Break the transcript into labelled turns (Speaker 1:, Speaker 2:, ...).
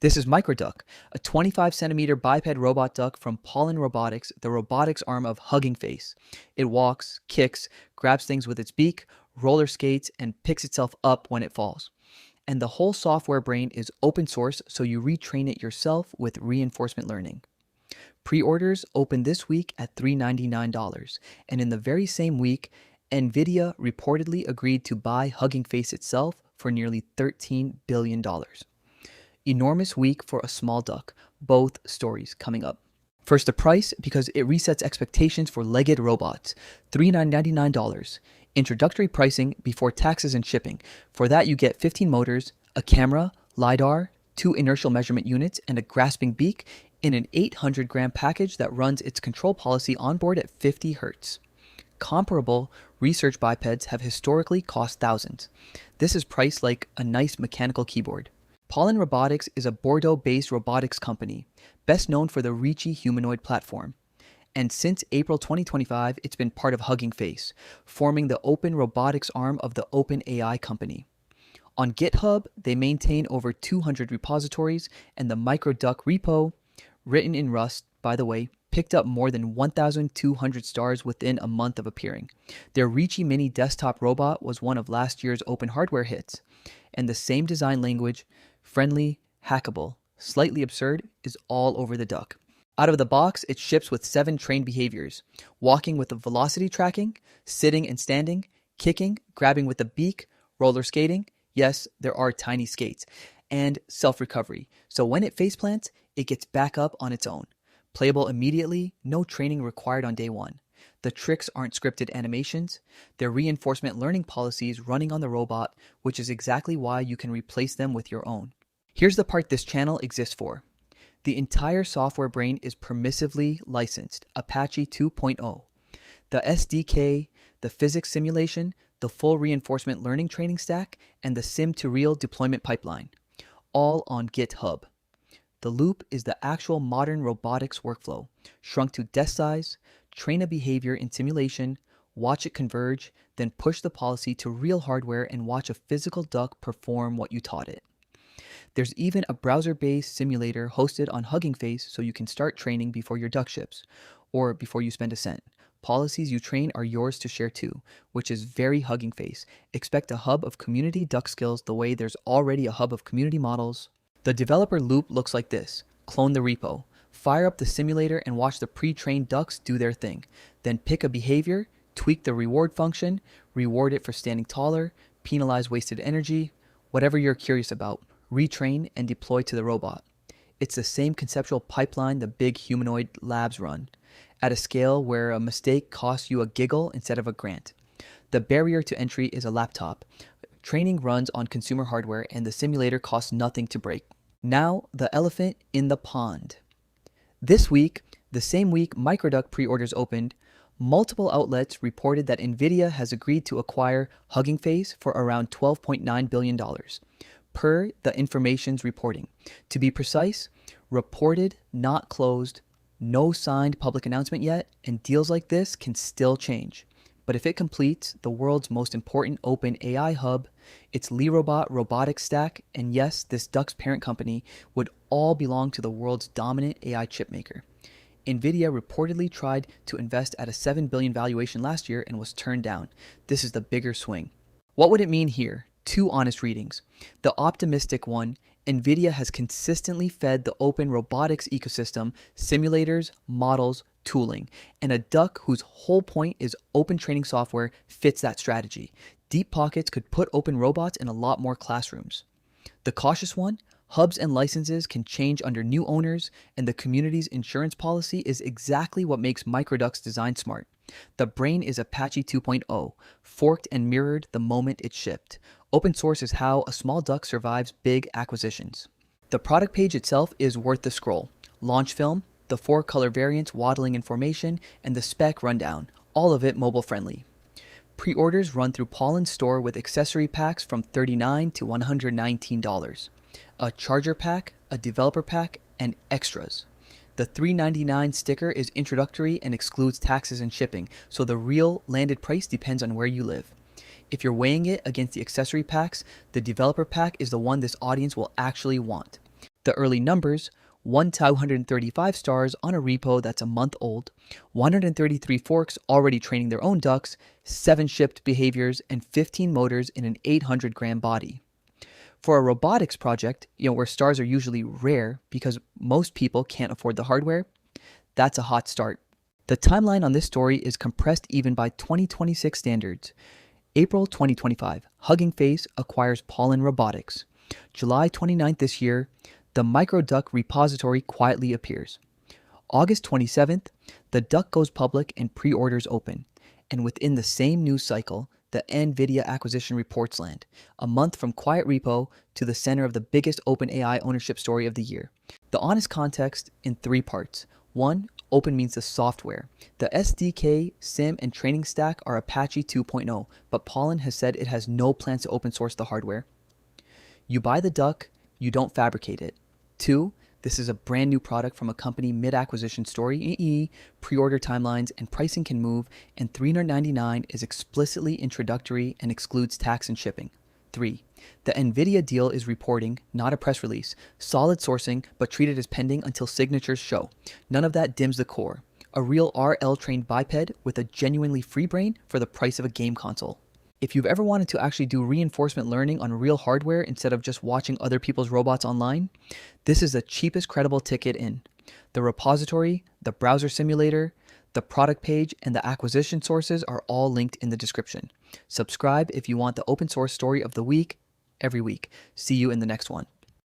Speaker 1: This is Microduck, a 25 centimeter biped robot duck from Pollen Robotics, the robotics arm of Hugging Face. It walks, kicks, grabs things with its beak, roller skates, and picks itself up when it falls. And the whole software brain is open source, so you retrain it yourself with reinforcement learning. Pre-orders open this week at $399, and in the very same week, NVIDIA reportedly agreed to buy Hugging Face itself for nearly $13 billion. Enormous week for a small duck. Both stories coming up. First, the price, because it resets expectations for legged robots. $399. Introductory pricing before taxes and shipping. For that, you get 15 motors, a camera, LiDAR, 2 inertial measurement units, and a grasping beak in an 800-gram package that runs its control policy onboard at 50 Hz. Comparable research bipeds have historically cost thousands. This is priced like a nice mechanical keyboard. Pollen Robotics is a Bordeaux-based robotics company, best known for the Reachy humanoid platform. And since April 2025, it's been part of Hugging Face, forming the open robotics arm of the OpenAI company. On GitHub, they maintain over 200 repositories, and the Microduck repo, written in Rust, by the way, picked up more than 1,200 stars within a month of appearing. Their Reachy mini desktop robot was one of last year's open hardware hits, and the same design language, friendly, hackable, slightly absurd, is all over the duck. Out of the box, it ships with 7 trained behaviors: walking with the velocity tracking, sitting and standing, kicking, grabbing with the beak, roller skating, yes, there are tiny skates, and self-recovery. So when it faceplants, it gets back up on its own. Playable immediately, no training required on day one. The tricks aren't scripted animations, they're reinforcement learning policies running on the robot, which is exactly why you can replace them with your own. Here's the part this channel exists for. The entire software brain is permissively licensed, Apache 2.0. The SDK, the physics simulation, the full reinforcement learning training stack, and the sim-to-real deployment pipeline. All on GitHub. The loop is the actual modern robotics workflow, shrunk to desk size, train a behavior in simulation, watch it converge, then push the policy to real hardware and watch a physical duck perform what you taught it. There's even a browser-based simulator hosted on Hugging Face so you can start training before your duck ships, or before you spend a cent. Policies you train are yours to share too, which is very Hugging Face. Expect a hub of community duck skills the way there's already a hub of community models. The developer loop looks like this. Clone the repo. Fire up the simulator and watch the pre-trained ducks do their thing. Then pick a behavior, tweak the reward function, reward it for standing taller, penalize wasted energy, whatever you're curious about. Retrain and deploy to the robot. It's the same conceptual pipeline the big humanoid labs run, at a scale where a mistake costs you a giggle instead of a grant. The barrier to entry is a laptop. Training runs on consumer hardware and the simulator costs nothing to break. Now, the elephant in the pond. This week, the same week Microduck pre-orders opened, multiple outlets reported that NVIDIA has agreed to acquire Hugging Face for around $12.9 billion. Per the information's reporting. To be precise, reported, not closed, no signed public announcement yet, and deals like this can still change. But if it completes the world's most important open AI hub, its LiRobot robotics stack, and yes, this duck's parent company, would all belong to the world's dominant AI chipmaker. NVIDIA reportedly tried to invest at a $7 billion valuation last year and was turned down. This is the bigger swing. What would it mean here? 2 honest readings. The optimistic one, NVIDIA has consistently fed the open robotics ecosystem simulators, models, tooling, and a duck whose whole point is open training software fits that strategy. Deep pockets could put open robots in a lot more classrooms. The cautious one, hubs and licenses can change under new owners, and the community's insurance policy is exactly what makes Microduck's design smart. The brain is Apache 2.0, forked and mirrored the moment it shipped. Open source is how a small duck survives big acquisitions. The product page itself is worth the scroll. Launch film, the 4 color variants waddling in formation, and the spec rundown, all of it mobile friendly. Pre-orders run through Pollen's store with accessory packs from $39 to $119. A charger pack, a developer pack, and extras. The $399 sticker is introductory and excludes taxes and shipping, so the real landed price depends on where you live. If you're weighing it against the accessory packs, the developer pack is the one this audience will actually want. The early numbers: 1 to 135 stars on a repo that's a month old, 133 forks already training their own ducks, 7 shipped behaviors, and 15 motors in an 800-gram body. For a robotics project, where stars are usually rare because most people can't afford the hardware, that's a hot start. The timeline on this story is compressed even by 2026 standards. April 2025, Hugging Face acquires Pollen Robotics. July 29th this year, the Microduck repository quietly appears. August 27th, the duck goes public and pre-orders open. And within the same news cycle, the NVIDIA acquisition reports land, a month from quiet repo to the center of the biggest OpenAI ownership story of the year. The honest context in 3 parts. 1. Open means the software. The SDK, SIM, and training stack are Apache 2.0, but Pollen has said it has no plans to open source the hardware. You buy the duck, you don't fabricate it. 2. This is a brand new product from a company mid-acquisition story, pre-order timelines and pricing can move, and $399 is explicitly introductory and excludes tax and shipping. 3. The NVIDIA deal is reporting, not a press release. Solid sourcing, but treated as pending until signatures show. None of that dims the core. A real RL-trained biped with a genuinely free brain for the price of a game console. If you've ever wanted to actually do reinforcement learning on real hardware instead of just watching other people's robots online, this is the cheapest credible ticket in. The repository, the browser simulator, the product page, and the acquisition sources are all linked in the description. Subscribe if you want the open source story of the week every week. See you in the next one.